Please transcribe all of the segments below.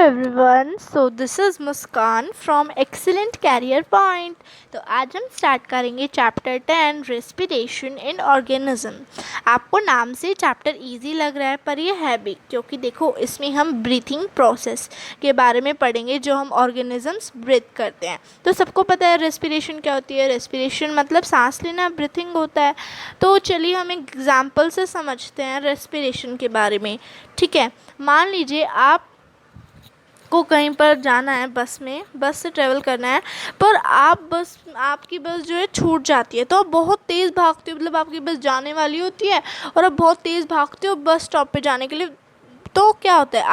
Everyone, so this is Muskan from excellent career point. तो आज हम स्टार्ट करेंगे चैप्टर 10 रेस्पिरेशन इन ऑर्गेनिज्म। आपको नाम से चैप्टर इजी लग रहा है, पर ये है भी, क्योंकि देखो इसमें हम ब्रीथिंग प्रोसेस के बारे में पढ़ेंगे जो हम ऑर्गेनिजम्स ब्रीथ करते हैं। तो सबको पता है रेस्पिरेशन क्या होती है। रेस्पिरेशन मतलब सांस लेना, ब्रीथिंग होता है। तो चलिए हम एग्जाम्पल से समझते हैं रेस्पिरेशन के बारे में। ठीक है, मान लीजिए आप को कहीं पर जाना है, बस से ट्रैवल करना है, पर आपकी बस जो है छूट जाती है। तो आप बहुत तेज़ भागते हो, मतलब आपकी बस जाने वाली होती है और आप बहुत तेज़ भागते हो बस स्टॉप पे जाने के लिए। तो क्या होता है,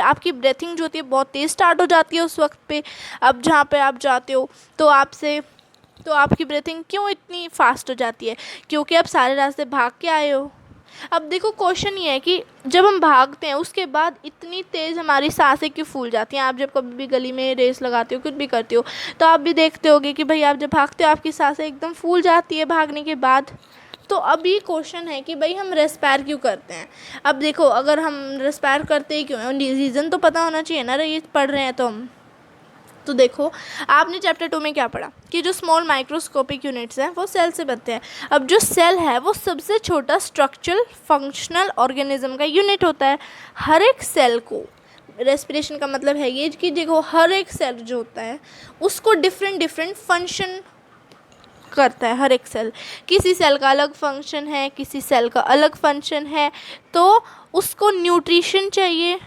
आपकी ब्रीथिंग जो होती है बहुत तेज़ स्टार्ट हो जाती है उस वक्त पे। अब जहाँ पे आप जाते हो तो आपकी ब्रीथिंग क्यों इतनी फास्ट हो जाती है? क्योंकि आप सारे रास्ते भाग के आए हो। अब देखो क्वेश्चन ये है कि जब हम भागते हैं उसके बाद इतनी तेज़ हमारी सांसें क्यों फूल जाती हैं। आप जब कभी भी गली में रेस लगाते हो, कुछ भी करते हो, तो आप भी देखते होगे कि भाई आप जब भागते हो आपकी सांसें एकदम फूल जाती है भागने के बाद। तो अब ये क्वेश्चन है कि भाई हम रेस्पायर क्यों करते हैं। अब देखो, अगर हम रेस्पायर करते ही क्यों हैं, रीज़न तो पता होना चाहिए ना। ये पढ़ रहे हैं तो हम तो देखो, आपने चैप्टर 2 में क्या पढ़ा कि जो स्मॉल माइक्रोस्कोपिक यूनिट्स हैं वो सेल से बनते हैं। अब जो सेल है वो सबसे छोटा स्ट्रक्चरल फंक्शनल ऑर्गेनिज्म का यूनिट होता है। हर एक सेल को, रेस्पिरेशन का मतलब है ये कि देखो हर एक सेल जो होता है उसको डिफरेंट फंक्शन करता है। हर एक सेल, किसी सेल का अलग फंक्शन है, किसी सेल का अलग फंक्शन है। तो उसको न्यूट्रिशन चाहिए,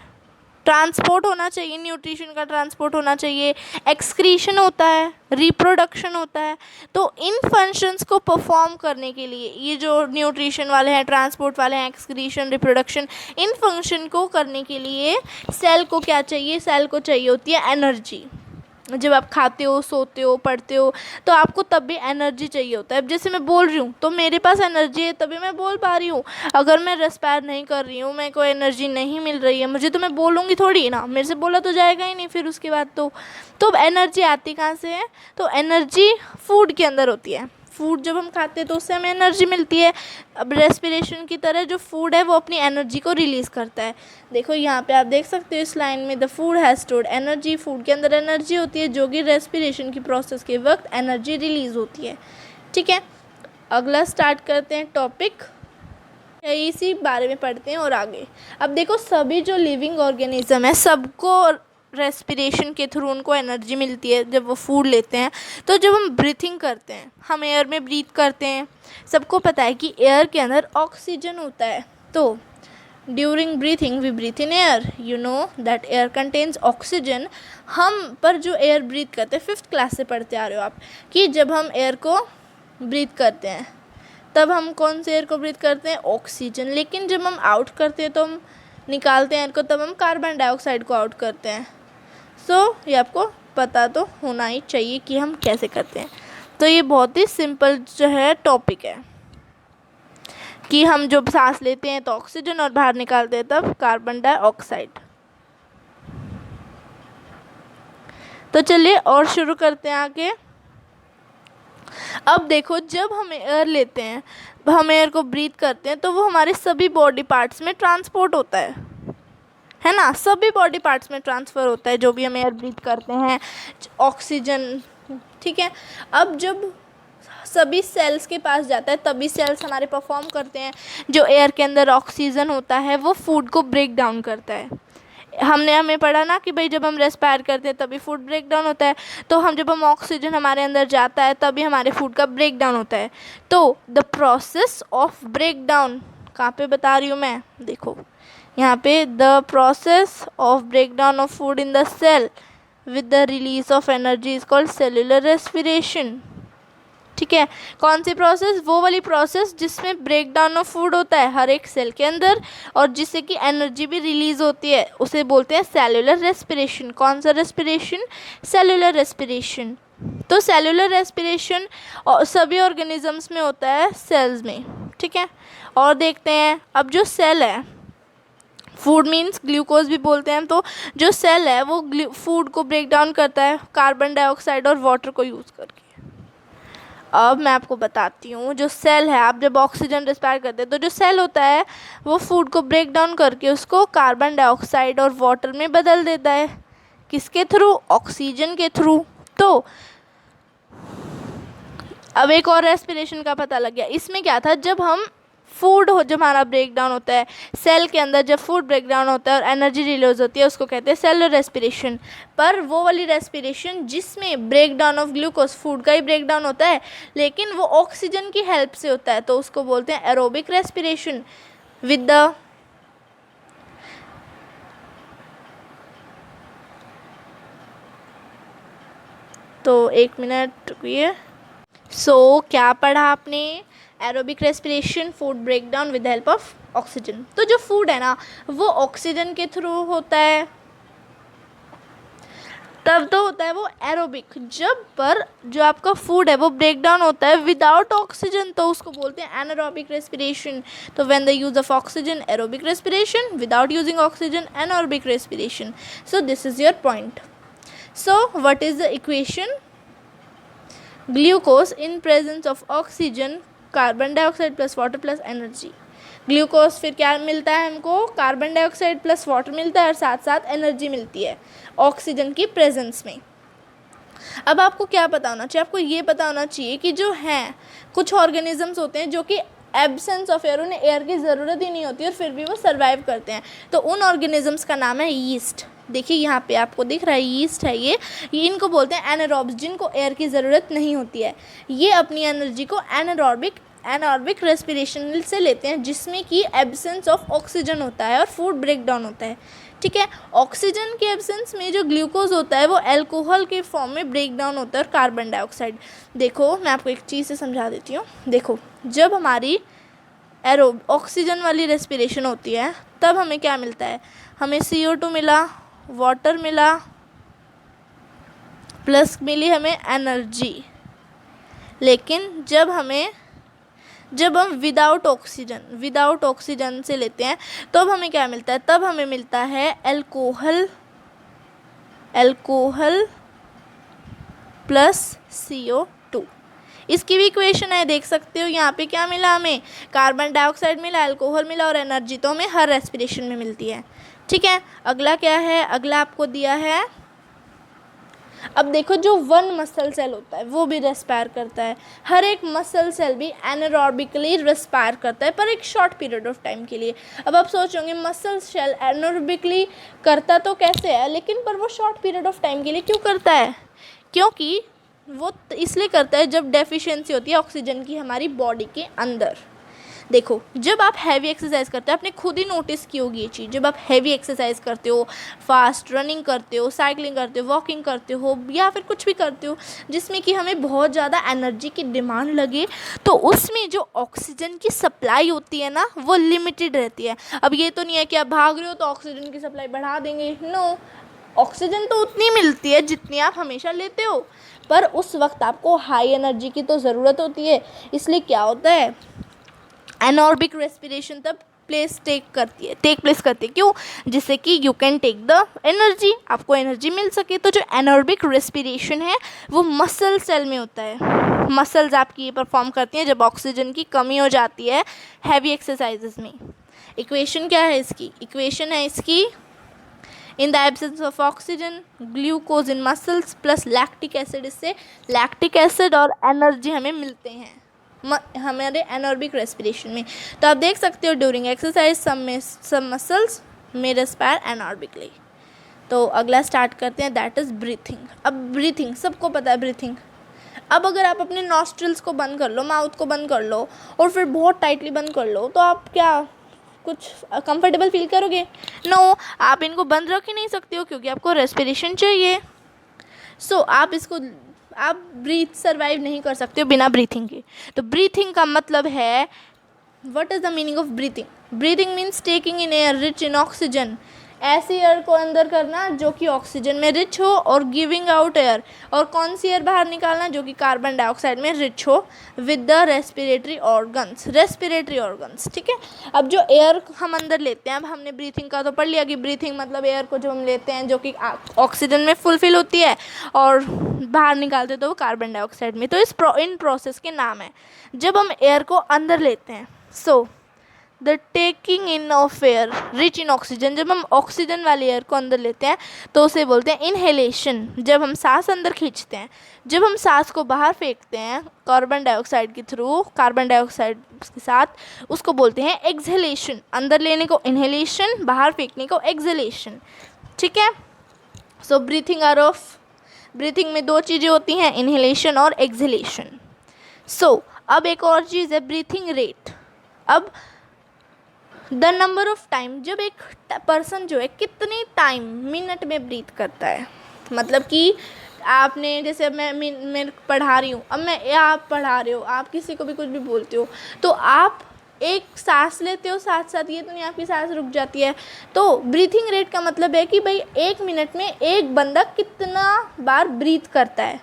ट्रांसपोर्ट होना चाहिए, न्यूट्रिशन का ट्रांसपोर्ट होना चाहिए, एक्सक्रीशन होता है, रिप्रोडक्शन होता है। तो इन फंक्शंस को परफॉर्म करने के लिए ये जो न्यूट्रिशन वाले हैं, ट्रांसपोर्ट वाले हैं, एक्सक्रीशन, रिप्रोडक्शन, इन फंक्शन को करने के लिए सेल को क्या चाहिए? सेल को चाहिए होती है एनर्जी। जब आप खाते हो, सोते हो, पढ़ते हो, तो आपको तब भी एनर्जी चाहिए होता है। अब जैसे मैं बोल रही हूँ तो मेरे पास एनर्जी है तभी मैं बोल पा रही हूँ। अगर मैं रेस्पायर नहीं कर रही हूँ, मेरे को एनर्जी नहीं मिल रही है मुझे, तो मैं बोलूँगी थोड़ी ना, मेरे से बोला तो जाएगा ही नहीं फिर उसके बाद। तो अब एनर्जी आती कहाँ से है? तो एनर्जी फूड के अंदर होती है। फूड जब हम खाते हैं तो उससे हमें एनर्जी मिलती है। अब रेस्पिरेशन की तरह जो फूड है वो अपनी एनर्जी को रिलीज़ करता है। देखो यहाँ पे आप देख सकते हो इस लाइन में, the food has stored energy. Food के अंदर एनर्जी होती है जो कि रेस्पिरेशन की प्रोसेस के वक्त एनर्जी रिलीज़ होती है। ठीक है, अगला स्टार्ट करते हैं टॉपिक, इसी बारे में पढ़ते हैं और आगे। अब देखो, सभी जो लिविंग ऑर्गेनिज्म है सबको रेस्पिरेशन के थ्रू उनको एनर्जी मिलती है जब वो फूड लेते हैं। तो जब हम ब्रीथिंग करते हैं, हम एयर में ब्रीथ करते हैं। सबको पता है कि एयर के अंदर ऑक्सीजन होता है। तो during breathing we breathe in air, you know that air contains oxygen. हम पर जो एयर ब्रीथ करते हैं, 5th क्लास से पढ़ते आ रहे हो आप, कि जब हम एयर को ब्रीथ करते हैं तब हम कौन से एयर को ब्रीथ करते हैं? ऑक्सीजन। लेकिन जब हम आउट करते हैं, तो हम निकालते हैं एयर को, तब हम कार्बन डाइऑक्साइड को आउट करते हैं। ये आपको पता तो होना ही चाहिए कि हम कैसे करते हैं। तो ये बहुत ही सिंपल जो है टॉपिक है कि हम जब सांस लेते हैं तो ऑक्सीजन और बाहर निकालते हैं तब कार्बन डाइऑक्साइड। तो चलिए और शुरू करते हैं आगे। अब देखो, जब हम एयर लेते हैं, हम एयर को ब्रीथ करते हैं, तो वो हमारे सभी बॉडी पार्ट्स में ट्रांसपोर्ट होता है ना। सभी बॉडी पार्ट्स में ट्रांसफ़र होता है जो भी हम एयर ब्रीथ करते हैं, ऑक्सीजन। ठीक है, अब जब सभी सेल्स के पास जाता है तभी सेल्स हमारे परफॉर्म करते हैं। जो एयर के अंदर ऑक्सीजन होता है वो फूड को ब्रेक डाउन करता है। हमें पढ़ा ना कि भाई जब हम रेस्पायर करते हैं तभी फूड ब्रेक डाउन होता है। तो जब हम ऑक्सीजन हमारे अंदर जाता है तभी हमारे फूड का ब्रेक डाउन होता है। तो the process of break down कहाँ पे बता रही हूँ मैं? देखो यहाँ पे, the process of break down of food in the cell with the release of energy is called cellular respiration. ठीक है, कौन सी प्रोसेस? वो वाली प्रोसेस जिसमें ब्रेक डाउन ऑफ फूड होता है हर एक सेल के अंदर और जिससे कि एनर्जी भी रिलीज़ होती है, उसे बोलते हैं सेलुलर रेस्पिरेशन। कौन सा रेस्पिरेशन? Cellular respiration. तो सेलुलर रेस्पिरेशन सभी ऑर्गेनिजम्स में होता है, सेल्स में। ठीक है, और देखते हैं अब जो सेल है, फूड मीन्स ग्लूकोज भी बोलते हैं। तो जो सेल है वो फूड को ब्रेक डाउन करता है कार्बन डाइऑक्साइड और वाटर को यूज़ करके। अब मैं आपको बताती हूँ, जो सेल है, आप जब ऑक्सीजन रेस्पायर करते हैं तो जो सेल होता है वो फूड को ब्रेक डाउन करके उसको कार्बन डाइऑक्साइड और वाटर में बदल देता है। किसके थ्रू? ऑक्सीजन के थ्रू। तो अब एक और रेस्पिरेशन का पता लग गया। इसमें क्या था, जब हमारा ब्रेक डाउन होता है सेल के अंदर, जब फूड ब्रेक डाउन होता है और एनर्जी रिलीज होती है, उसको कहते हैं सेलुलर रेस्पिरेशन। पर वो वाली रेस्पिरेशन जिसमें break down of glucose, food का ही ब्रेक डाउन होता है लेकिन वो ऑक्सीजन की हेल्प से होता है, तो उसको बोलते हैं एरोबिक रेस्पिरेशन विद द तो एक मिनट रुकिए। क्या पढ़ा आपने? Aerobic respiration, food break down with help of oxygen. तो जो फूड है ना वो ऑक्सीजन के थ्रू होता है, तब तो होता है वो एरोबिक। जो आपका फूड है वो ब्रेक डाउन होता है विदाउट ऑक्सीजन, तो उसको बोलते हैं एनारोबिक रेस्पिरेशन। तो when the use of oxygen, aerobic respiration, without using oxygen, anaerobic respiration. So this is your point. So what is the equation? Glucose in presence of oxygen, carbon dioxide plus water plus energy. Glucose फिर क्या मिलता है हमको? Carbon dioxide plus water मिलता है और साथ साथ एनर्जी मिलती है ऑक्सीजन की प्रेजेंस में। अब आपको क्या पता होना चाहिए? आपको ये पता होना चाहिए कि जो हैं कुछ ऑर्गेनिजम्स होते हैं जो कि एब्सेंस ऑफ एयर, उन्हें एयर की ज़रूरत ही नहीं होती और फिर भी वो सर्वाइव करते हैं। तो उन ऑर्गेनिजम्स का नाम है यीस्ट। देखिए यहाँ पे आपको दिख रहा है यीस्ट है ये इनको बोलते हैं एनारोब्स, जिनको एयर की ज़रूरत नहीं होती है। ये अपनी एनर्जी को एनारोबिक रेस्पिरेशन से लेते हैं, जिसमें कि एब्सेंस ऑफ ऑक्सीजन होता है और फूड ब्रेक डाउन होता है। ठीक है, ऑक्सीजन के एब्सेंस में जो ग्लूकोज होता है वो अल्कोहल के फॉर्म में ब्रेक डाउन होता है और कार्बन डाइऑक्साइड। देखो मैं आपको एक चीज़ से समझा देती हूँ। देखो जब हमारी ऑक्सीजन वाली रेस्पिरेशन होती है तब हमें क्या मिलता है? हमें CO2 मिला, वाटर मिला, प्लस मिली हमें एनर्जी। लेकिन जब हम विदाउट ऑक्सीजन से लेते हैं तब हमें क्या मिलता है? तब हमें मिलता है अल्कोहल प्लस CO2। इसकी भी इक्वेशन है, देख सकते हो यहाँ पे क्या मिला हमें? कार्बन डाइऑक्साइड मिला, अल्कोहल मिला और एनर्जी तो हमें हर रेस्पिरेशन में मिलती है। ठीक है, अगला क्या है? अगला आपको दिया है, अब देखो जो वन मसल सेल होता है वो भी रेस्पायर करता है। हर एक मसल सेल भी एनारोबिकली रेस्पायर करता है पर एक शॉर्ट पीरियड ऑफ टाइम के लिए। अब आप सोचोगे मसल सेल एनारोबिकली करता तो कैसे है, लेकिन पर वो शॉर्ट पीरियड ऑफ टाइम के लिए क्यों करता है? क्योंकि वो इसलिए करता है जब डेफिशिएंसी होती है ऑक्सीजन की हमारी बॉडी के अंदर। देखो जब आप हैवी एक्सरसाइज करते हो, आपने खुद ही नोटिस की होगी ये चीज़, जब आप हैवी एक्सरसाइज करते हो, फास्ट रनिंग करते हो, साइकिलिंग करते हो, वॉकिंग करते हो या फिर कुछ भी करते हो जिसमें कि हमें बहुत ज़्यादा एनर्जी की डिमांड लगे, तो उसमें जो ऑक्सीजन की सप्लाई होती है ना वो लिमिटेड रहती है। अब ये तो नहीं है कि आप भाग रहे हो तो ऑक्सीजन की सप्लाई बढ़ा देंगे, नो, ऑक्सीजन तो उतनी मिलती है जितनी आप हमेशा लेते हो, पर उस वक्त आपको हाई एनर्जी की तो ज़रूरत होती है। इसलिए क्या होता है, एनारोबिक रेस्पिरेशन तब टेक प्लेस करती है। क्यों? जिससे कि you can take the energy, आपको एनर्जी मिल सके। तो जो एनारोबिक रेस्पिरेशन है वो मसल सेल में होता है। मसल्स आपकी ये परफॉर्म करती हैं जब ऑक्सीजन की कमी हो जाती है हैवी एक्सरसाइजेज में। इक्वेशन क्या है इसकी? इक्वेशन है इसकी, in the absence of oxygen glucose in muscles plus lactic acid, इससे लैक्टिक एसिड और एनर्जी हमें मिलते हैं हमारे एनारोबिक रेस्पिरेशन में। तो आप देख सकते हो ड्यूरिंग एक्सरसाइज सम मसल्स में रेस्पायर एनारोबिकली। तो अगला स्टार्ट करते हैं, दैट इज़ ब्रीथिंग। अब ब्रीथिंग सबको पता है ब्रीथिंग। अब अगर आप अपने नॉस्ट्रल्स को बंद कर लो, माउथ को बंद कर लो और फिर बहुत टाइटली बंद कर लो, तो आप क्या कुछ कंफर्टेबल फील करोगे? नो, आप इनको बंद रख ही नहीं सकते हो क्योंकि आपको रेस्पिरेशन चाहिए। आप ब्रीथ सर्वाइव नहीं कर सकते हो बिना ब्रीथिंग के। तो ब्रीथिंग का मतलब है, what is the meaning of breathing? Breathing means taking in air rich in oxygen, ऐसी एयर को अंदर करना जो कि ऑक्सीजन में रिच हो, और गिविंग आउट एयर, और कौन सी एयर बाहर निकालना जो कि कार्बन डाइऑक्साइड में रिच हो, विद द रेस्पिरेटरी ऑर्गन्स। ठीक है, अब जो एयर हम अंदर लेते हैं, अब हमने ब्रीथिंग का तो पढ़ लिया कि ब्रीथिंग मतलब एयर को जो हम लेते हैं जो कि ऑक्सीजन में फुलफिल होती है और बाहर निकालते तो वो कार्बन डाइऑक्साइड में। तो इन प्रोसेस के नाम है जब हम एयर को अंदर लेते हैं। The taking in of air rich in oxygen, जब हम ऑक्सीजन वाले एयर को अंदर लेते हैं तो उसे बोलते हैं इनहेलेशन, जब हम सांस अंदर खींचते हैं। जब हम सांस को बाहर फेंकते हैं कार्बन डाइऑक्साइड के थ्रू, कार्बन डाइऑक्साइड के साथ, उसको बोलते हैं एक्सहेलेशन। अंदर लेने को इनहेलेशन, बाहर फेंकने को एक्सहेलेशन। ठीक है, सो ब्रीथिंग में दो चीज़ें होती हैं, इनहेलेशन और एक्सहेलेशन। सो अब एक और चीज़ है ब्रीथिंग रेट। अब द नंबर ऑफ टाइम, जब एक पर्सन जो है कितने टाइम मिनट में ब्रीथ करता है, मतलब कि आपने जैसे मैं पढ़ा रही हूँ, अब मैं या आप पढ़ा रहे हो, आप किसी को भी कुछ भी बोलते हो तो आप एक सांस लेते हो साथ साथ, ये तो नहीं आपकी सांस रुक जाती है। तो ब्रीथिंग रेट का मतलब है कि भाई 1 मिनट में एक बंदा कितना बार ब्रीथ करता है,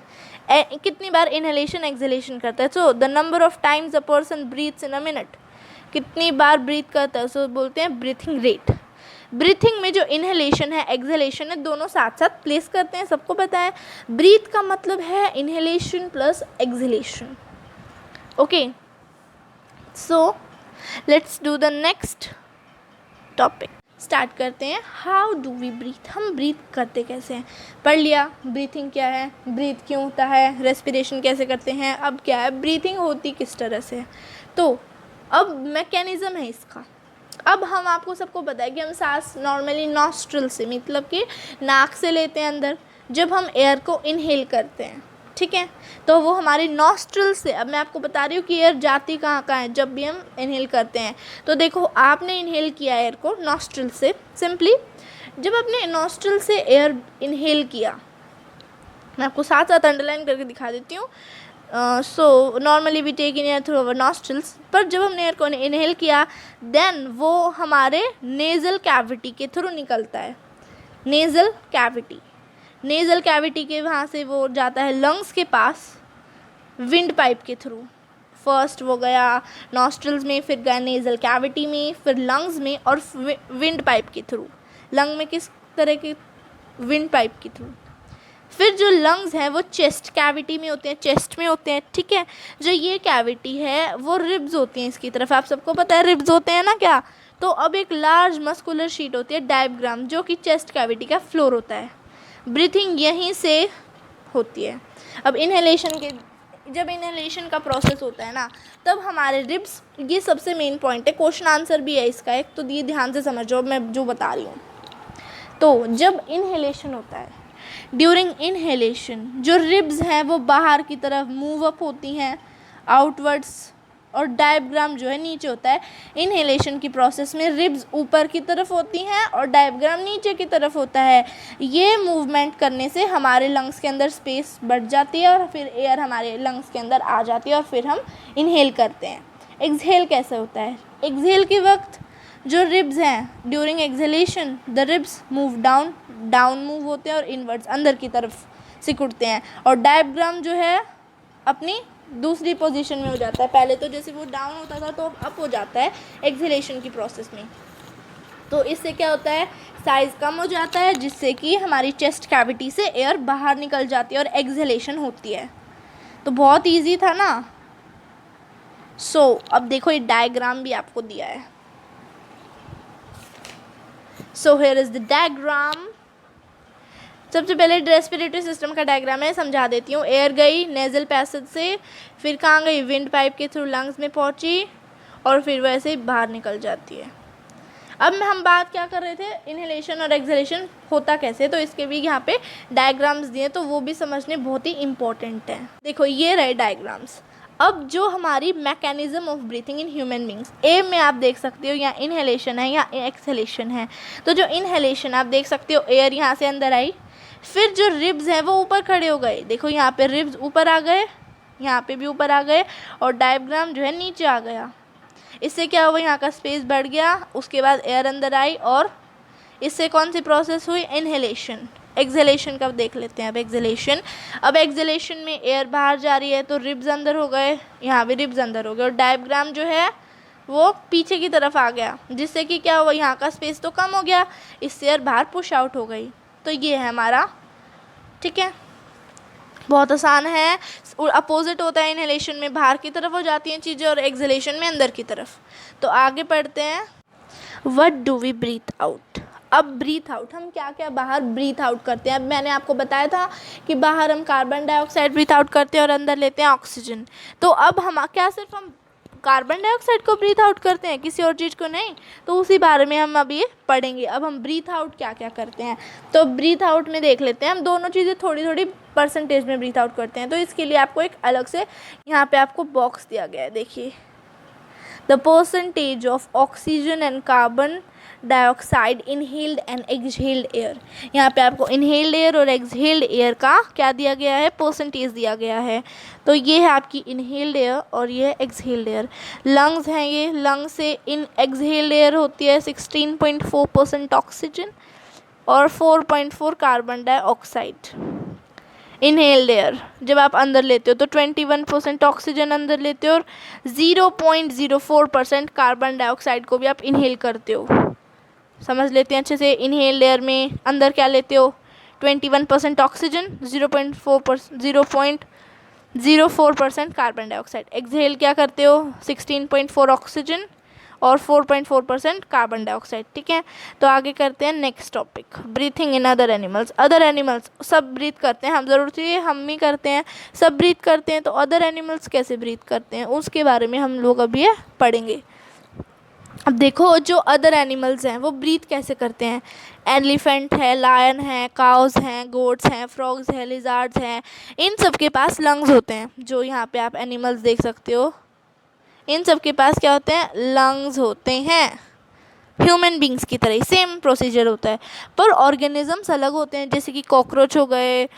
कितनी बार इनहेलेशन एक्सहेलेशन करता है। So the number of times a person breathes in a minute, कितनी बार ब्रीथ करता है, सो बोलते हैं ब्रीथिंग रेट। ब्रीथिंग में जो इनहेलेशन है एक्सहेलेशन है दोनों साथ साथ प्लेस करते हैं, सबको पता है। ब्रीथ का मतलब है inhalation plus exhalation. Okay, so let's do the next topic. Start करते हैं, हाउ डू वी ब्रीथ, हम ब्रीथ करते कैसे हैं। पढ़ लिया ब्रीथिंग क्या है, ब्रीथ क्यों होता है, रेस्पिरेशन कैसे करते हैं, अब क्या है ब्रीथिंग होती किस तरह से है। तो अब मैकेनिज़्म है इसका। अब हम आपको सबको पता है कि हम सांस नॉर्मली नॉस्ट्रल से, मतलब कि नाक से लेते हैं अंदर, जब हम एयर को इनहेल करते हैं, ठीक है, तो वो हमारी नॉस्ट्रल से। अब मैं आपको बता रही हूँ कि एयर जाती कहाँ कहाँ है जब भी हम इनहेल करते हैं। तो देखो आपने इनहेल किया एयर को नॉस्ट्रल से, सिंपली जब आपने नॉस्ट्रल से एयर इनहेल किया, मैं आपको साथ साथ अंडरलाइन करके दिखा देती हूँ। So normally we take in air through our nostrils, पर जब हमने एयर को इनहेल किया देन वो हमारे नेज़ल कैविटी के थ्रू निकलता है। नेज़ल कैविटी के वहाँ से वो जाता है लंग्स के पास विंड पाइप के थ्रू। फर्स्ट वो गया नॉस्ट्रल्स में, फिर गया नेज़ल कैविटी में, फिर लंग्स में और विंड पाइप के थ्रू। लंग में किस तरह के, विंड पाइप के थ्रू। फिर जो लंग्स हैं वो चेस्ट कैविटी में होते हैं, चेस्ट में होते हैं, ठीक है। जो ये कैविटी है वो रिब्स होती हैं इसकी तरफ, आप सबको पता है रिब्स होते हैं ना क्या। तो अब एक लार्ज मस्कुलर शीट होती है डायफ्राम, जो कि चेस्ट कैविटी का फ्लोर होता है। ब्रीथिंग यहीं से होती है। अब जब इनहेलेशन का प्रोसेस होता है ना, तब हमारे रिब्स, ये सबसे मेन पॉइंट है, क्वेश्चन आंसर भी है इसका एक, तो ये ध्यान से समझो मैं जो बता रही हूँ। तो जब इनहेलेशन होता है, ड्यूरिंग इनहेलेशन जो रिब्स हैं वो बाहर की तरफ मूव अप होती हैं आउटवर्ड्स, और डायफ्राम जो है नीचे होता है। इनहेलेशन की प्रोसेस में रिब्स ऊपर की तरफ होती हैं और डायफ्राम नीचे की तरफ होता है। ये मूवमेंट करने से हमारे लंग्स के अंदर स्पेस बढ़ जाती है और फिर एयर हमारे लंग्स के अंदर आ जाती है और फिर हम इनहेल करते हैं। एक्सहेल कैसे होता है, एक्सहेल के वक्त जो रिब्स हैं during exhalation the ribs move down move होते हैं और इनवर्ड्स अंदर की तरफ सिकुड़ते हैं, और डायफ्राम जो है अपनी दूसरी पोजीशन में हो जाता है। पहले तो जैसे वो डाउन होता था तो अप हो जाता है एक्सहेलेशन की प्रोसेस में। तो इससे क्या होता है, साइज़ कम हो जाता है, जिससे कि हमारी चेस्ट कैविटी से एयर बाहर निकल जाती है और एक्सहेलेशन होती है। तो बहुत ईजी था ना। सो अब देखो ये डायग्राम भी आपको दिया है। So here is the diagram. सबसे पहले रेस्पिरेटरी सिस्टम का डायग्राम है, समझा देती हूँ। एयर गई नेज़ल पैसेज से, फिर कहाँ गई, विंड पाइप के थ्रू लंग्स में पहुँची और फिर वैसे ही बाहर निकल जाती है। अब हम बात क्या कर रहे थे, इनहेलेशन और एक्सहेलेशन होता कैसे, तो इसके भी यहाँ पे डायग्राम्स दिए, तो वो भी समझने बहुत ही इम्पोर्टेंट है। देखो ये रहे डायग्राम्स। अब जो हमारी mechanism of breathing in human beings, A में आप देख सकते हो या इनहेलेशन है या एक्सहेलेशन है। तो जो इनहेलेशन आप देख सकते हो, एयर यहाँ से अंदर आई, फिर जो रिब्स हैं वो ऊपर खड़े हो गए। देखो यहाँ पे रिब्स ऊपर आ गए, यहाँ पे भी ऊपर आ गए, और डायफ्राम जो है नीचे आ गया। इससे क्या हुआ, यहाँ का स्पेस बढ़ गया। उसके बाद एयर अंदर आई और इससे कौन सी प्रोसेस हुई, इनहेलेशन। एक्सहेलेशन का देख लेते हैं अब एक्सहेलेशन में एयर बाहर जा रही है तो रिब्स अंदर हो गए, यहाँ भी रिब्स अंदर हो गए, और डायफ्राम जो है वो पीछे की तरफ आ गया, जिससे कि क्या हुआ, यहाँ का स्पेस तो कम हो गया, इससे एयर बाहर पुश आउट हो गई। तो ये है हमारा, ठीक है। बहुत आसान है। अपोजिट होता है इनहेलेशन में बाहर की तरफ हो जाती हैं चीज़ें और एक्सहेलेशन में अंदर की तरफ। तो आगे पढ़ते हैं। What do we breathe out. अब ब्रीथ आउट हम क्या क्या बाहर ब्रीथ आउट करते हैं। अब मैंने आपको बताया था कि बाहर हम कार्बन डाइऑक्साइड ब्रीथ आउट करते हैं और अंदर लेते हैं ऑक्सीजन। तो अब हम क्या सिर्फ हम कार्बन डाइऑक्साइड को ब्रीथ आउट करते हैं, किसी और चीज़ को नहीं? तो उसी बारे में हम अभी पढ़ेंगे। अब हम ब्रीथ आउट क्या क्या करते हैं, तो ब्रीथ आउट में देख लेते हैं। हम दोनों चीज़ें थोड़ी थोड़ी परसेंटेज में ब्रीथ आउट करते हैं। तो इसके लिए आपको एक अलग से यहाँ पे आपको बॉक्स दिया गया है, देखिए, the percentage of oxygen and carbon dioxide inhaled and exhaled air. यहाँ पे आपको इनहेल्ड एयर और एक्सहेल्ड एयर का क्या दिया गया है, परसेंटेज दिया गया है। तो ये है आपकी इनहेल्ड एयर और ये है एक्सहेल्ड एयर। लंग्स हैं, ये लंग्स से इन एक्सहेल्ड एयर होती है 16.4% ऑक्सीजन और 4.4 कार्बन डाइऑक्साइड। इनहेल्ड एयर जब आप अंदर लेते हो तो 21% ऑक्सीजन अंदर लेते हो और 0.04% कार्बन डाइऑक्साइड को भी आप इनहेल करते हो। समझ लेते हैं अच्छे से। इनहेल्ड एयर में अंदर क्या लेते हो, 21% ऑक्सीजन, 0.04% कार्बन डाइऑक्साइड। एक्सहेल क्या करते हो, 16.4 ऑक्सीजन और 4.4% कार्बन डाइऑक्साइड। ठीक है, तो आगे करते हैं next topic, breathing in other animals. Other animals सब ब्रीथ करते हैं, हम ज़रूरत है हम ही करते हैं, सब ब्रीथ करते हैं। तो अदर एनिमल्स कैसे ब्रीथ करते हैं उसके बारे में हम लोग अभी पढ़ेंगे। अब देखो, जो अदर एनिमल्स हैं वो ब्रीथ कैसे करते हैं। एलिफेंट है, लायन है, काउस हैं, गोट्स हैं, फ्रॉग्स हैं, लिजार्ड्स हैं, इन सब के पास लंग्स होते हैं। जो यहाँ पे आप एनिमल्स देख सकते हो, इन सब के पास क्या होते हैं, लंग्स होते हैं। ह्यूमन बींग्स की तरह ही सेम प्रोसीजर होता है, पर ऑर्गेनिजम्स अलग होते हैं। जैसे कि कॉकरोच हो गए,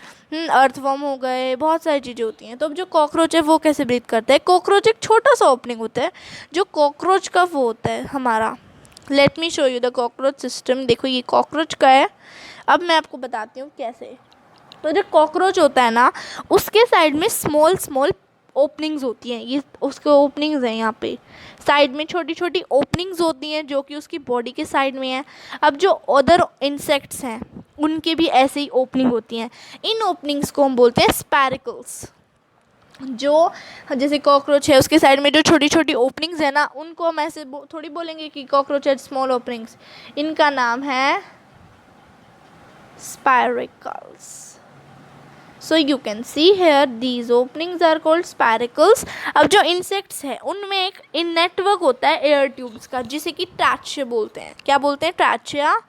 अर्थवर्म हो गए, बहुत सारी चीज़ें होती हैं। तो अब जो कॉकरोच है वो कैसे ब्रीथ करता है। कॉकरोच एक छोटा सा ओपनिंग होता है जो कॉकरोच का वो होता है हमारा। Let me show you the cockroach system. देखो ये कॉकरोच का है, अब मैं आपको बताती हूँ कैसे। तो जो कॉकरोच होता है ना, उसके साइड में स्मॉल स्मॉल ओपनिंग्स होती हैं। ये उसके ओपनिंग्स हैं, यहाँ पे साइड में छोटी छोटी ओपनिंग्स होती हैं जो कि उसकी बॉडी के साइड में है। अब जो अदर इंसेक्ट्स हैं उनके भी ऐसे ही ओपनिंग होती हैं। इन ओपनिंग्स को हम बोलते हैं स्पैरिकल्स। जो जैसे कॉकरोच है उसके साइड में जो छोटी छोटी ओपनिंग्स है ना, उनको हम ऐसे थोड़ी बोलेंगे कि कॉकरोच है स्मॉल ओपनिंग्स, इनका नाम है स्पैरिकल्स। So you can see here these openings are called spiracles। अब जो इंसेक्ट्स हैं उनमें एक इन नेटवर्क होता है एयर ट्यूब्स का, जिसे कि ट्रैचिया बोलते हैं। क्या बोलते हैं, ट्रैचिया।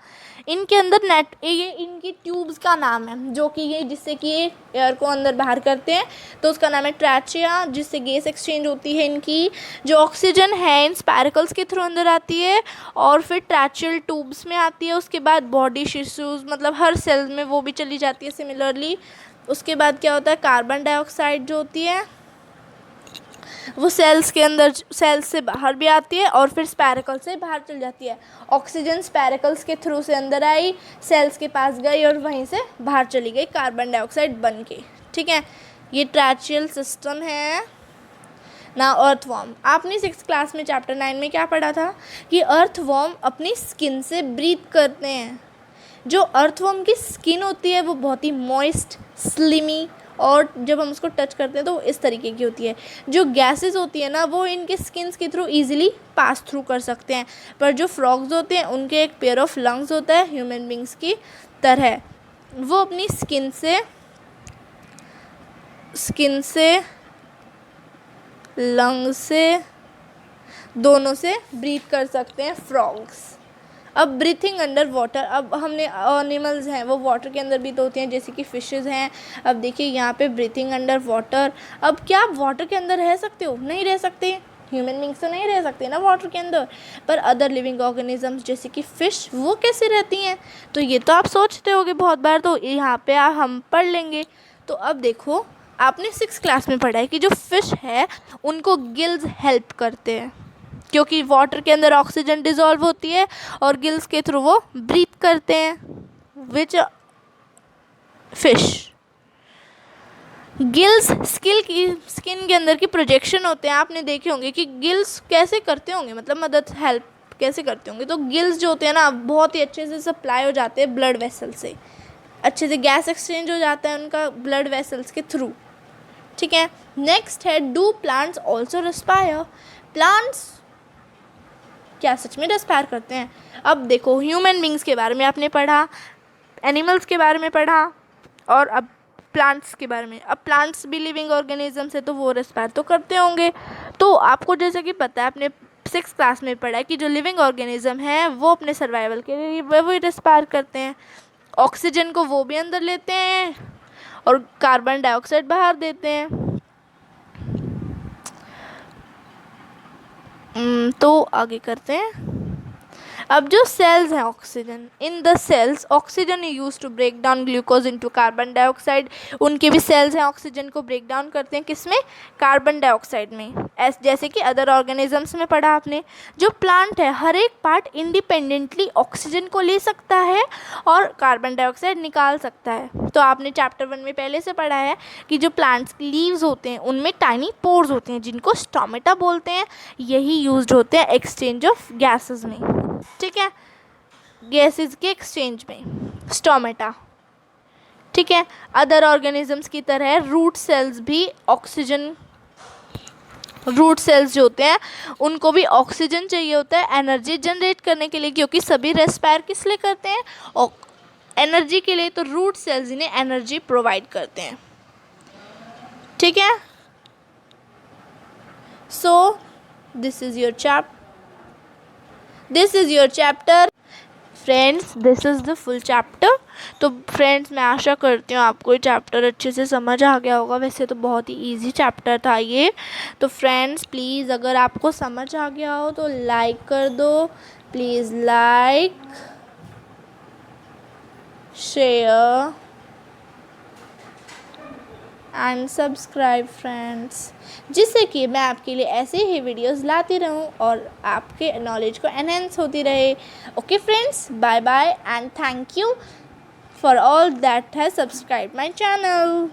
इनके अंदर ये इनकी ट्यूब्स का नाम है, जो कि ये जिससे कि ये एयर को अंदर बाहर करते हैं, तो उसका नाम है ट्रैचिया, जिससे गैस एक्सचेंज होती है। इनकी जो ऑक्सीजन है इन स्पैरिकल्स के थ्रू अंदर आती है और फिर ट्रैचियल ट्यूब्स में आती है। उसके बाद बॉडी टिश्यूज़ मतलब हर सेल में वो भी चली जाती है सिमिलरली। उसके बाद क्या होता है, कार्बन डाइऑक्साइड जो होती है वो सेल्स के अंदर, सेल्स से बाहर भी आती है और फिर स्पैरिकल से बाहर चल जाती है। ऑक्सीजन स्पैरिकल्स के थ्रू से अंदर आई, सेल्स के पास गई और वहीं से बाहर चली गई कार्बन डाइऑक्साइड बन के। ठीक है, ये ट्रैचियल सिस्टम है ना। अर्थवर्म, आपने 6th क्लास में चैप्टर 9 में क्या पढ़ा था कि अर्थवर्म अपनी स्किन से ब्रीथ करते हैं। जो अर्थवर्म की स्किन होती है वो बहुत ही मॉइस्ट, स्लिमी, और जब हम उसको टच करते हैं तो इस तरीके की होती है। जो गैसेस होती है ना वो इनके स्किन्स के थ्रू इजीली पास थ्रू कर सकते हैं। पर जो फ्रॉग्स होते हैं उनके एक पेयर ऑफ लंग्स होता है ह्यूमन बींग्स की तरह। वो अपनी स्किन से लंग्स से दोनों से ब्रीथ कर सकते हैं फ्रॉग्स। अब ब्रीथिंग अंडर वाटर, अब हमने एनिमल्स हैं वो वाटर के अंदर भी तो होती हैं, जैसे कि फिशेस हैं। अब देखिए यहाँ पे ब्रीथिंग अंडर वाटर। अब क्या आप वाटर के अंदर रह सकते हो, नहीं रह सकते। ह्यूमन बींग्स तो नहीं रह सकते ना वाटर के अंदर, पर अदर लिविंग ऑर्गेनिजम्स जैसे कि फ़िश वो कैसे रहती हैं, तो ये तो आप सोचते होगे बहुत बार, तो यहाँ पे हम पढ़ लेंगे। तो अब देखो, आपने 6th क्लास में पढ़ा है कि जो फ़िश है उनको गिल्स हेल्प करते हैं, क्योंकि वाटर के अंदर ऑक्सीजन डिज़ोल्व होती है और गिल्स के थ्रू वो ब्रीथ करते हैं। विच फिश गिल्स स्किन के अंदर की प्रोजेक्शन होते हैं। आपने देखे होंगे कि गिल्स कैसे करते होंगे, मतलब मदद हेल्प कैसे करते होंगे। तो गिल्स जो होते हैं ना बहुत ही अच्छे से सप्लाई हो जाते हैं ब्लड वेसल से। अच्छे से गैस एक्सचेंज हो जाता है उनका ब्लड वेसल्स के थ्रू, ठीक है। नेक्स्ट है do plants also respire, plants क्या सच में रेस्पायर करते हैं? अब देखो ह्यूमन बींग्स के बारे में आपने पढ़ा, एनिमल्स के बारे में पढ़ा, और अब प्लांट्स के बारे में। अब प्लांट्स भी लिविंग ऑर्गेनिजम्स है तो वो रेस्पायर तो करते होंगे। तो आपको जैसे कि पता है, आपने 6th क्लास में पढ़ा है कि जो लिविंग ऑर्गेनिज्म है वो अपने सर्वाइवल के लिए वो रेस्पायर करते हैं। ऑक्सीजन को वो भी अंदर लेते हैं और कार्बन डाइऑक्साइड बाहर देते हैं। तो आगे करते हैं। अब जो सेल्स हैं oxygen, in the cells oxygen use to break down glucose into carbon dioxide, उनके भी सेल्स हैं ऑक्सीजन को ब्रेक डाउन करते हैं किसमें? कार्बन डाइऑक्साइड में। जैसे कि अदर ऑर्गेनिजम्स में पढ़ा आपने। जो प्लांट है हर एक पार्ट इंडिपेंडेंटली ऑक्सीजन को ले सकता है और कार्बन डाइऑक्साइड निकाल सकता है। तो आपने चैप्टर 1 में पहले से पढ़ा है कि जो प्लांट्स लीव्स होते हैं उनमें टाइनी पोर्स होते हैं जिनको स्टोमेटा बोलते हैं, यही यूज्ड होते हैं एक्सचेंज ऑफ गैसेस में, ठीक है, गैसेस के एक्सचेंज में, स्टोमेटा, ठीक है। अदर ऑर्गेनिजम्स की तरह रूट सेल्स भी ऑक्सीजन, रूट सेल्स जो होते हैं उनको भी ऑक्सीजन चाहिए होता है एनर्जी जनरेट करने के लिए, क्योंकि सभी रेस्पायर किस लिए करते हैं? एनर्जी के लिए। तो रूट सेल्स इन्हें एनर्जी प्रोवाइड करते हैं, ठीक है। So this is your chapter friends, this is the full chapter. तो फ्रेंड्स मैं आशा करती हूँ आपको ये चैप्टर अच्छे से समझ आ गया होगा। वैसे तो बहुत ही इजी चैप्टर था ये। तो फ्रेंड्स प्लीज़ अगर आपको समझ आ गया हो तो लाइक कर दो, please like, share and subscribe friends, जिससे कि मैं आपके लिए ऐसे ही वीडियोस लाती रहूं और आपके नॉलेज को एनहेंस होती रहे। Okay friends, bye bye and thank you for all that has subscribe my channel.